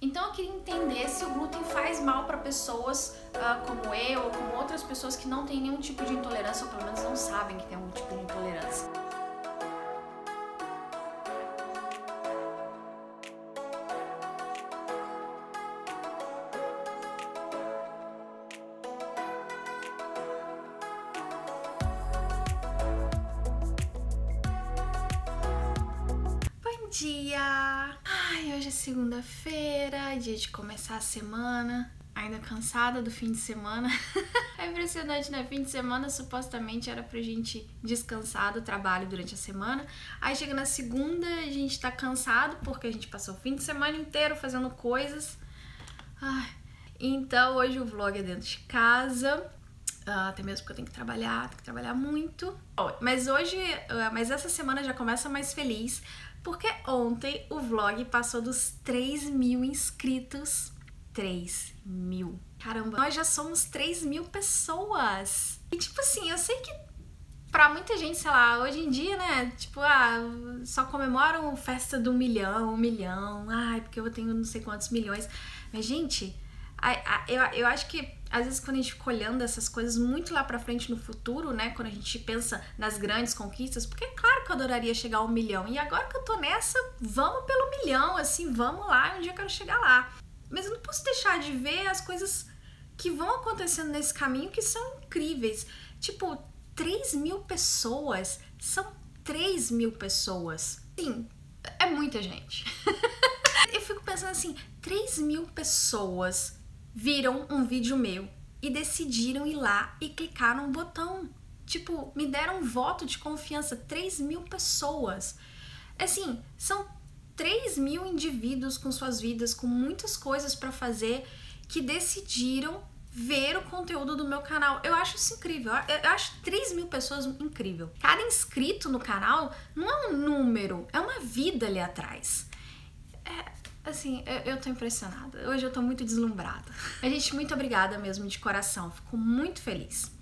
Então eu queria entender se o glúten faz mal para pessoas como eu ou como outras pessoas que não têm nenhum tipo de intolerância, ou pelo menos não sabem que tem algum tipo de intolerância. Bom dia! Ai, hoje é segunda-feira, dia de começar a semana. Ainda cansada do fim de semana. É impressionante, né? Fim de semana supostamente era pra gente descansar do trabalho durante a semana. Aí chega na segunda, a gente tá cansado porque a gente passou o fim de semana inteiro fazendo coisas. Ai. Então hoje o vlog é dentro de casa. Até mesmo porque eu tenho que trabalhar muito. Mas essa semana já começa mais feliz, porque ontem o vlog passou dos 3.000 inscritos. 3.000. Caramba, nós já somos 3.000 pessoas. E tipo assim, eu sei que pra muita gente, sei lá, hoje em dia, né, tipo, só comemoram festa do 1 milhão, ai, porque eu tenho não sei quantos milhões. Mas, gente, eu acho que às vezes quando a gente fica olhando essas coisas muito lá pra frente no futuro, né, quando a gente pensa nas grandes conquistas, porque é claro que eu adoraria chegar ao 1 milhão, e agora que eu tô nessa, vamos pelo 1 milhão, assim, vamos lá, um dia eu quero chegar lá. Mas eu não posso deixar de ver as coisas que vão acontecendo nesse caminho que são incríveis. Tipo, 3.000 pessoas, são 3.000 pessoas. Sim, é muita gente. Eu fico pensando assim, 3.000 pessoas viram um vídeo meu e decidiram ir lá e clicar num botão. Tipo, me deram um voto de confiança. 3.000 pessoas. Assim, são 3.000 indivíduos com suas vidas, com muitas coisas pra fazer, que decidiram ver o conteúdo do meu canal. Eu acho isso incrível. Eu acho 3.000 pessoas incrível. Cada inscrito no canal não é um número, é uma vida ali atrás. Assim, eu tô impressionada. Hoje eu tô muito deslumbrada. Gente, muito obrigada mesmo, de coração. Fico muito feliz.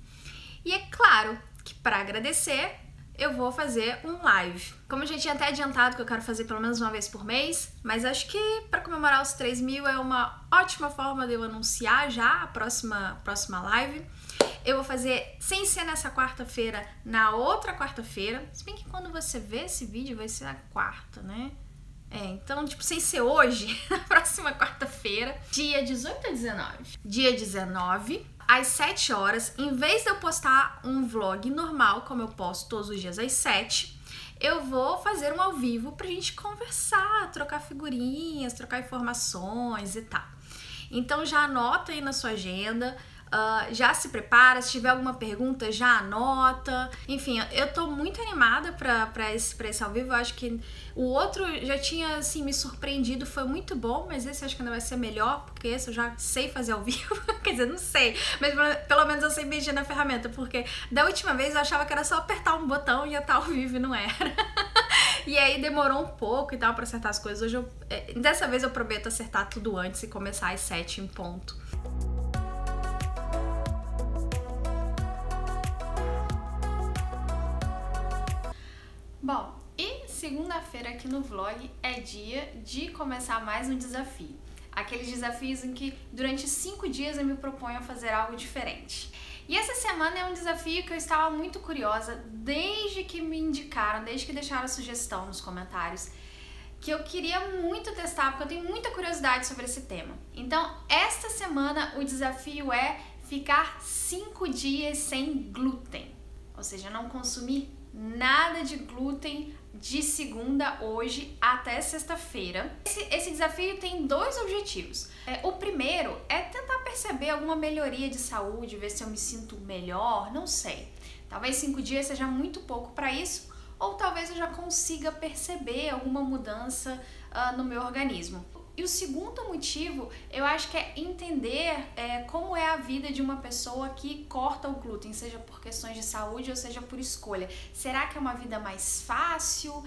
E é claro que pra agradecer, eu vou fazer um live. Como eu já tinha até adiantado que eu quero fazer pelo menos uma vez por mês, mas acho que para comemorar os 3.000 é uma ótima forma de eu anunciar já a próxima live. Eu vou fazer, sem ser nessa quarta-feira, na outra quarta-feira. Se bem que quando você vê esse vídeo vai ser a quarta, né? Então, tipo, sem ser hoje, na próxima quarta-feira, dia 18 ou 19? Dia 19, às 7 horas, em vez de eu postar um vlog normal, como eu posto todos os dias às 7, eu vou fazer um ao vivo pra gente conversar, trocar figurinhas, trocar informações e tal. Então já anota aí na sua agenda, já se prepara, se tiver alguma pergunta já anota. Enfim, eu tô muito animada pra esse ao vivo. Eu acho que o outro já tinha assim me surpreendido, foi muito bom, mas esse eu acho que ainda vai ser melhor, porque esse eu já sei fazer ao vivo. Quer dizer, não sei, mas pelo menos eu sei mexer na ferramenta, porque da última vez eu achava que era só apertar um botão e ia estar ao vivo e não era. E aí demorou um pouco e tal pra acertar as coisas. Hoje dessa vez eu prometo acertar tudo antes e começar às 7 em ponto. Bom, e segunda-feira aqui no vlog é dia de começar mais um desafio. Aqueles desafios em que durante 5 dias eu me proponho a fazer algo diferente. E essa semana é um desafio que eu estava muito curiosa desde que me indicaram, desde que deixaram a sugestão nos comentários, que eu queria muito testar, porque eu tenho muita curiosidade sobre esse tema. Então, esta semana o desafio é ficar 5 dias sem glúten, ou seja, não consumir nada de glúten de segunda, hoje, até sexta-feira. Esse desafio tem 2 objetivos. O primeiro é tentar perceber alguma melhoria de saúde, ver se eu me sinto melhor, não sei. Talvez 5 dias seja muito pouco para isso, ou talvez eu já consiga perceber alguma mudança no meu organismo. E o segundo motivo, eu acho que é entender como é a vida de uma pessoa que corta o glúten, seja por questões de saúde ou seja por escolha. Será que é uma vida mais fácil?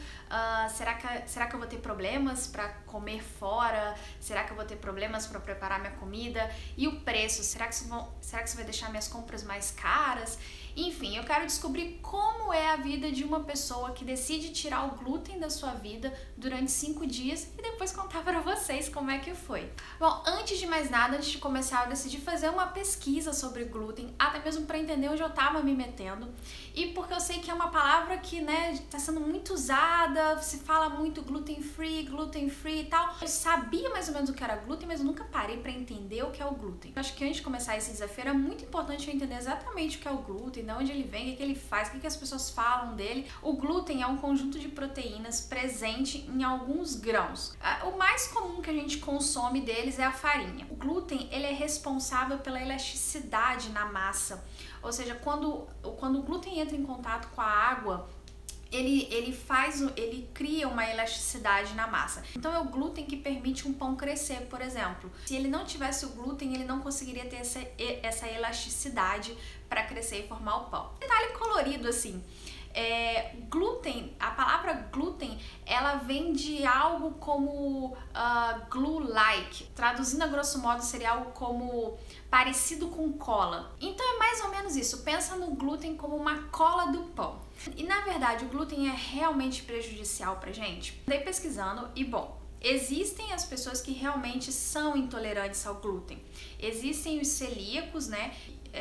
Será que eu vou ter problemas para comer fora? Será que eu vou ter problemas para preparar minha comida? E o preço? Será que isso vai deixar minhas compras mais caras? Enfim, eu quero descobrir como é a vida de uma pessoa que decide tirar o glúten da sua vida durante 5 dias e depois contar para vocês. vocês como é que foi. Bom, antes de mais nada, antes de começar, eu decidi fazer uma pesquisa sobre glúten, até mesmo para entender onde eu tava me metendo. E porque eu sei que é uma palavra que, né, tá sendo muito usada, se fala muito gluten free e tal. Eu sabia mais ou menos o que era glúten, mas eu nunca parei para entender o que é o glúten. Eu acho que antes de começar esse desafio era muito importante eu entender exatamente o que é o glúten, de onde ele vem, o que ele faz, o que as pessoas falam dele. O glúten é um conjunto de proteínas presente em alguns grãos. O mais comum que a gente consome deles é a farinha. O glúten, ele é responsável pela elasticidade na massa. Ou seja, quando o glúten entra em contato com a água, ele cria uma elasticidade na massa. Então é o glúten que permite um pão crescer, por exemplo. Se ele não tivesse o glúten, ele não conseguiria ter essa elasticidade para crescer e formar o pão. Detalhe colorido assim. Glúten, a palavra glúten, ela vem de algo como glue-like. Traduzindo a grosso modo, seria algo como parecido com cola. Então é mais ou menos isso. Pensa no glúten como uma cola do pão. E na verdade, o glúten é realmente prejudicial pra gente? Andei pesquisando e, bom, existem as pessoas que realmente são intolerantes ao glúten. Existem os celíacos, né?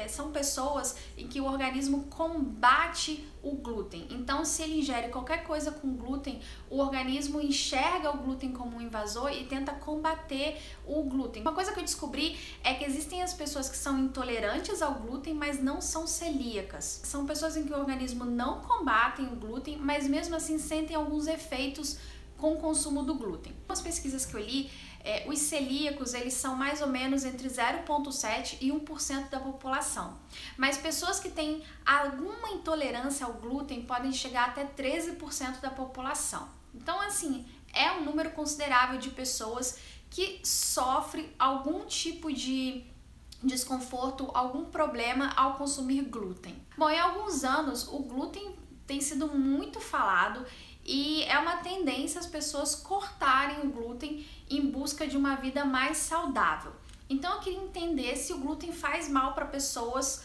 São pessoas em que o organismo combate o glúten. Então, se ele ingere qualquer coisa com glúten, o organismo enxerga o glúten como um invasor e tenta combater o glúten. Uma coisa que eu descobri é que existem as pessoas que são intolerantes ao glúten, mas não são celíacas. São pessoas em que o organismo não combatem o glúten, mas mesmo assim sentem alguns efeitos com o consumo do glúten. As pesquisas que eu li, os celíacos, eles são mais ou menos entre 0,7% e 1% da população. Mas pessoas que têm alguma intolerância ao glúten podem chegar até 13% da população. Então, assim, é um número considerável de pessoas que sofrem algum tipo de desconforto, algum problema ao consumir glúten. Bom, em alguns anos, o glúten tem sido muito falado e é uma tendência as pessoas cortarem o glúten em busca de uma vida mais saudável. Então eu queria entender se o glúten faz mal para pessoas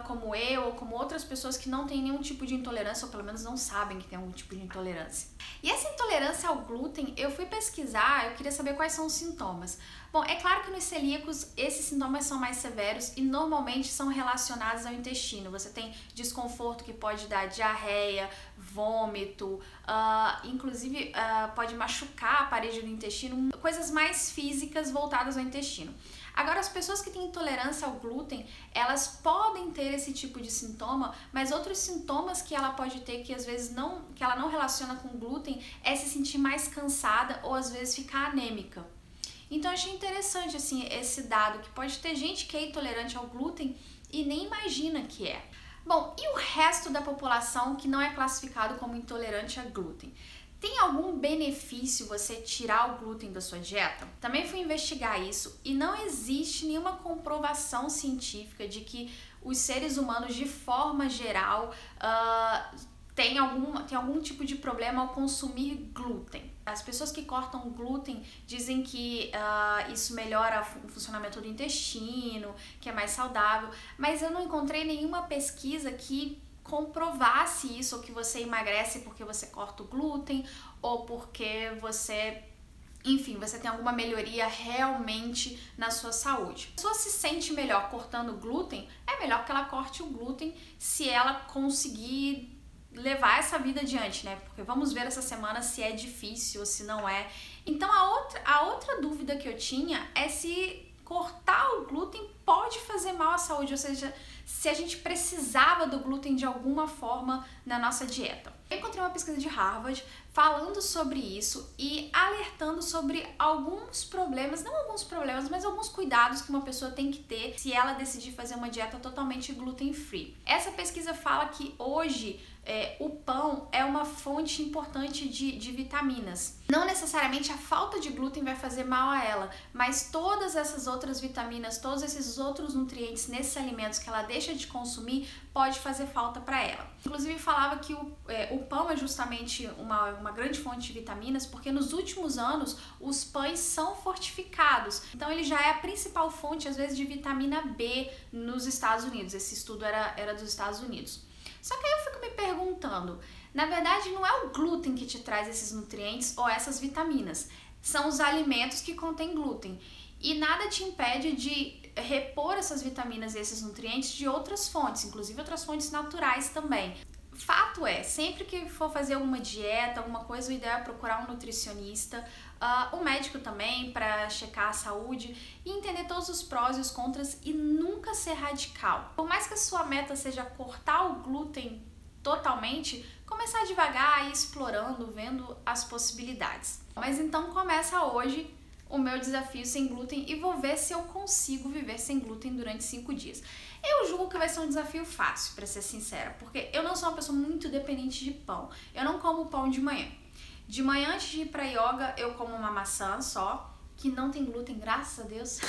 como eu ou como outras pessoas que não têm nenhum tipo de intolerância ou pelo menos não sabem que tem algum tipo de intolerância. E essa intolerância ao glúten, eu fui pesquisar, eu queria saber quais são os sintomas. Bom, é claro que nos celíacos esses sintomas são mais severos e normalmente são relacionados ao intestino. Você tem desconforto que pode dar diarreia, vômito, inclusive pode machucar a parede do intestino, coisas mais físicas voltadas ao intestino. Agora, as pessoas que têm intolerância ao glúten, elas podem ter esse tipo de sintoma, mas outros sintomas que ela pode ter que às vezes que ela não relaciona com glúten é se sentir mais cansada ou às vezes ficar anêmica. Então eu achei interessante assim esse dado, que pode ter gente que é intolerante ao glúten e nem imagina que é. Bom, e o resto da população que não é classificado como intolerante a glúten? Tem algum benefício você tirar o glúten da sua dieta? Também fui investigar isso e não existe nenhuma comprovação científica de que os seres humanos, de forma geral, tem algum tipo de problema ao consumir glúten. As pessoas que cortam glúten dizem que isso melhora o funcionamento do intestino, que é mais saudável, mas eu não encontrei nenhuma pesquisa que comprovasse isso, ou que você emagrece porque você corta o glúten, ou porque você, enfim, você tem alguma melhoria realmente na sua saúde. Se a pessoa se sente melhor cortando o glúten, é melhor que ela corte o glúten se ela conseguir levar essa vida adiante, né? Porque vamos ver essa semana se é difícil ou se não é. Então a outra dúvida que eu tinha é se cortar o glúten pode fazer mal à saúde, ou seja, se a gente precisava do glúten de alguma forma na nossa dieta. Eu encontrei uma pesquisa de Harvard falando sobre isso e alertando sobre alguns problemas, não alguns problemas, mas alguns cuidados que uma pessoa tem que ter se ela decidir fazer uma dieta totalmente gluten free. Essa pesquisa fala que hoje o pão é uma fonte importante de vitaminas. Não necessariamente a falta de glúten vai fazer mal a ela, mas todas essas outras vitaminas, todos esses outros nutrientes nesses alimentos que ela deixa de consumir pode fazer falta para ela. Inclusive falava que o pão é justamente uma grande fonte de vitaminas, porque nos últimos anos os pães são fortificados. Então ele já é a principal fonte, às vezes, de vitamina B nos Estados Unidos. Esse estudo era dos Estados Unidos. Só que aí eu fico me perguntando, na verdade não é o glúten que te traz esses nutrientes ou essas vitaminas, são os alimentos que contêm glúten. E nada te impede de repor essas vitaminas e esses nutrientes de outras fontes, inclusive outras fontes naturais também. Fato é, sempre que for fazer alguma dieta, alguma coisa, o ideal é procurar um nutricionista, um médico também, para checar a saúde e entender todos os prós e os contras e nunca ser radical. Por mais que a sua meta seja cortar o glúten totalmente, começar devagar e explorando, vendo as possibilidades. Mas então começa hoje o meu desafio sem glúten e vou ver se eu consigo viver sem glúten durante 5 dias. Eu julgo que vai ser um desafio fácil, pra ser sincera, porque eu não sou uma pessoa muito dependente de pão. Eu não como pão de manhã. De manhã, antes de ir pra yoga, eu como uma maçã só, que não tem glúten, graças a Deus.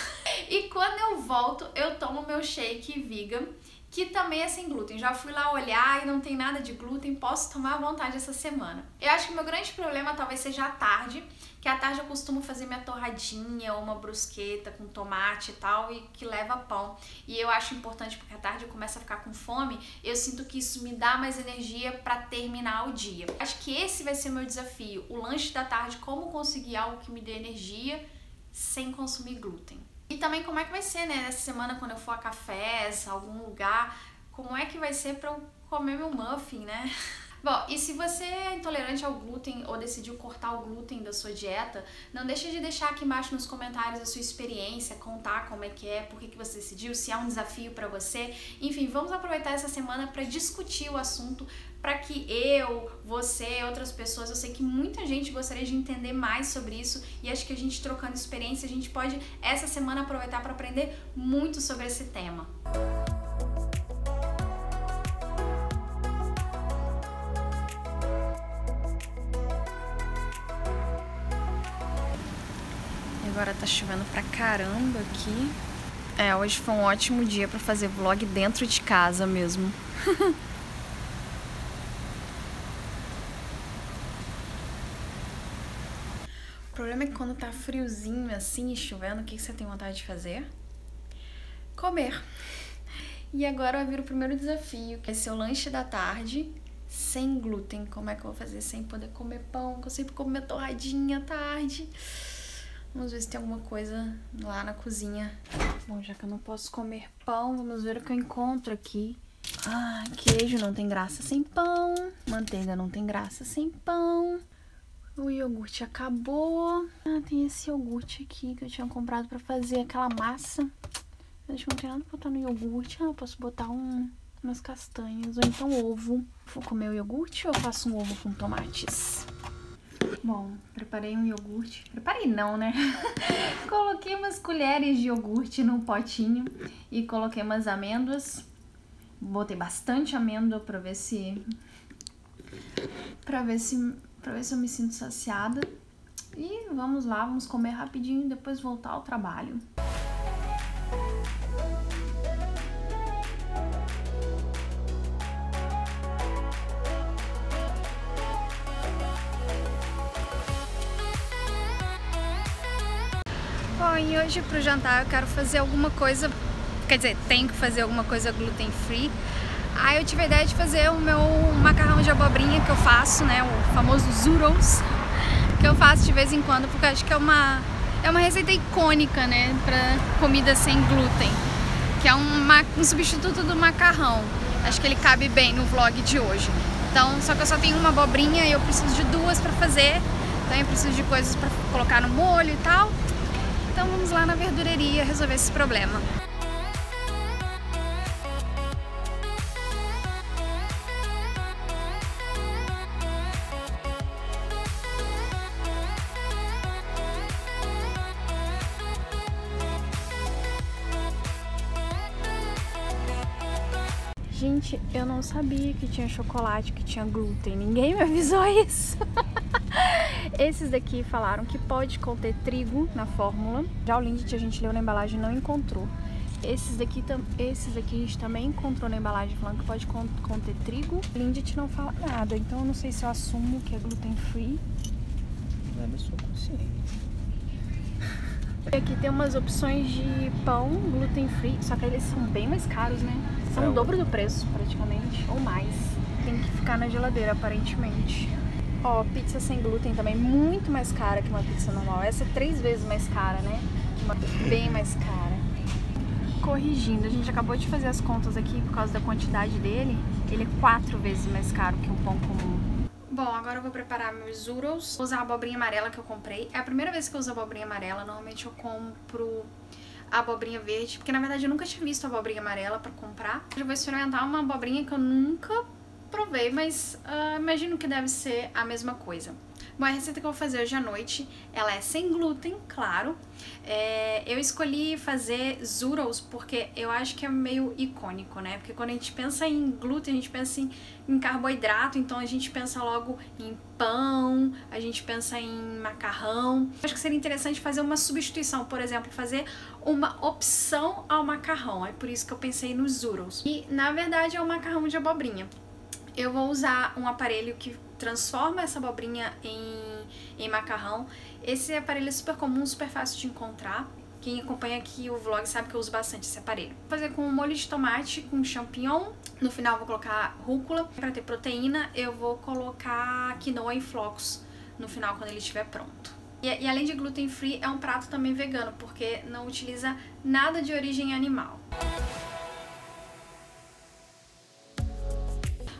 E quando eu volto, eu tomo meu shake vegan, que também é sem glúten. Já fui lá olhar e não tem nada de glúten, posso tomar à vontade essa semana. Eu acho que o meu grande problema talvez seja à tarde, que à tarde eu costumo fazer minha torradinha ou uma brusqueta com tomate e tal, e que leva pão. E eu acho importante porque à tarde eu começo a ficar com fome, eu sinto que isso me dá mais energia pra terminar o dia. Acho que esse vai ser o meu desafio, o lanche da tarde, como conseguir algo que me dê energia sem consumir glúten. E também como é que vai ser, né, nessa semana quando eu for a cafés, algum lugar, como é que vai ser pra eu comer meu muffin, né? Bom, e se você é intolerante ao glúten ou decidiu cortar o glúten da sua dieta, não deixe de deixar aqui embaixo nos comentários a sua experiência, contar como é que é, por que você decidiu, se é um desafio pra você. Enfim, vamos aproveitar essa semana pra discutir o assunto, para que eu, você, outras pessoas, eu sei que muita gente gostaria de entender mais sobre isso e acho que a gente trocando experiência, a gente pode essa semana aproveitar para aprender muito sobre esse tema. Agora tá chovendo pra caramba aqui. Hoje foi um ótimo dia pra fazer vlog dentro de casa mesmo. O problema é que quando tá friozinho assim e chovendo, o que você tem vontade de fazer? Comer. E agora vai vir o primeiro desafio, que é ser o lanche da tarde sem glúten. Como é que eu vou fazer sem poder comer pão? Que eu sempre como minha torradinha à tarde. Vamos ver se tem alguma coisa lá na cozinha. Bom, já que eu não posso comer pão, vamos ver o que eu encontro aqui. Queijo não tem graça sem pão. Manteiga não tem graça sem pão. O iogurte acabou. Tem esse iogurte aqui que eu tinha comprado pra fazer aquela massa. Acho que não tem nada pra botar no iogurte. Eu posso botar umas castanhas ou então ovo. Vou comer o iogurte ou eu faço um ovo com tomates? Bom, preparei um iogurte. Preparei não, né? Coloquei umas colheres de iogurte num potinho e coloquei umas amêndoas. Botei bastante amêndoa pra ver se eu me sinto saciada. E vamos lá, vamos comer rapidinho e depois voltar ao trabalho. Bom, e hoje pro jantar eu quero fazer alguma coisa, quer dizer, tenho que fazer alguma coisa gluten free. Aí eu tive a ideia de fazer o meu macarrão de abobrinha que eu faço, né, o famoso zoodles, que eu faço de vez em quando, porque eu acho que é uma receita icônica, né, pra comida sem glúten, que é um substituto do macarrão. Acho que ele cabe bem no vlog de hoje. Então, só que eu só tenho uma abobrinha e eu preciso de 2 pra fazer, então eu preciso de coisas pra colocar no molho e tal. Então vamos lá na verdureria resolver esse problema. Gente, eu não sabia que tinha chocolate, que tinha glúten. Ninguém me avisou isso. Esses daqui falaram que pode conter trigo na fórmula. Já o Lindt a gente leu na embalagem e não encontrou. Esses daqui a gente também encontrou na embalagem falando que pode conter trigo. O Lindt não fala nada, então eu não sei se eu assumo que é gluten free. É da sua consciência. E aqui tem umas opções de pão gluten free, só que eles são bem mais caros, né? São o dobro do preço praticamente, ou mais. Tem que ficar na geladeira aparentemente. Ó, pizza sem glúten também, muito mais cara que uma pizza normal. Essa é 3 vezes mais cara, né? Bem mais cara. Corrigindo, a gente acabou de fazer as contas aqui por causa da quantidade dele. Ele é 4 vezes mais caro que um pão comum. Bom, agora eu vou preparar meus zoodles. Vou usar a abobrinha amarela que eu comprei. É a primeira vez que eu uso abobrinha amarela. Normalmente eu compro a abobrinha verde, porque na verdade eu nunca tinha visto a abobrinha amarela pra comprar. Eu vou experimentar uma abobrinha que eu nunca provei, mas imagino que deve ser a mesma coisa. Bom, a receita que eu vou fazer hoje à noite, ela é sem glúten, claro. Eu escolhi fazer zoodles porque eu acho que é meio icônico, né? Porque quando a gente pensa em glúten, a gente pensa em carboidrato, então a gente pensa logo em pão, a gente pensa em macarrão. Eu acho que seria interessante fazer uma substituição, por exemplo, fazer uma opção ao macarrão. É por isso que eu pensei nos zoodles. E, na verdade, é um macarrão de abobrinha. Eu vou usar um aparelho que transforma essa abobrinha em macarrão. Esse aparelho é super comum, super fácil de encontrar. Quem acompanha aqui o vlog sabe que eu uso bastante esse aparelho. Vou fazer com um molho de tomate, com champignon. No final eu vou colocar rúcula. Para ter proteína, eu vou colocar quinoa em flocos no final, quando ele estiver pronto. E além de gluten free, é um prato também vegano, porque não utiliza nada de origem animal.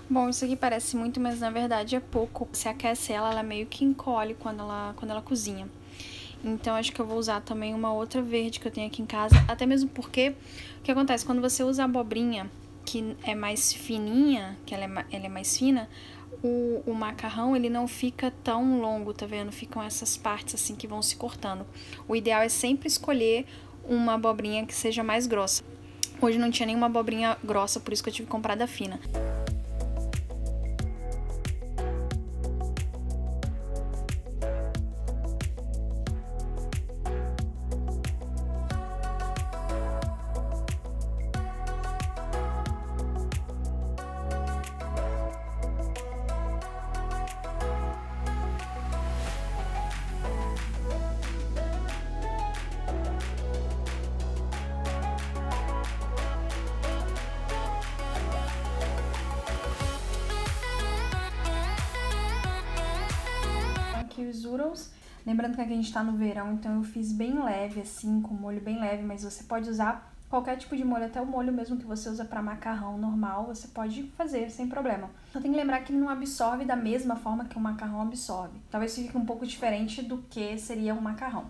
Bom, isso aqui parece muito, mas na verdade é pouco. Se aquece ela meio que encolhe quando ela cozinha. Então acho que eu vou usar também uma outra verde que eu tenho aqui em casa. Até mesmo porque, o que acontece? Quando você usa a abobrinha, que é mais fininha, que ela é mais fina, o macarrão ele não fica tão longo, tá vendo? Ficam essas partes assim que vão se cortando. O ideal é sempre escolher uma abobrinha que seja mais grossa. Hoje não tinha nenhuma abobrinha grossa, por isso que eu tive que comprar da fina. Os zoodles. Lembrando que aqui a gente tá no verão, então eu fiz bem leve, assim, com molho bem leve, mas você pode usar qualquer tipo de molho, até o molho mesmo que você usa pra macarrão normal, você pode fazer sem problema. Só tem que lembrar que ele não absorve da mesma forma que o macarrão absorve. Talvez fique um pouco diferente do que seria um macarrão.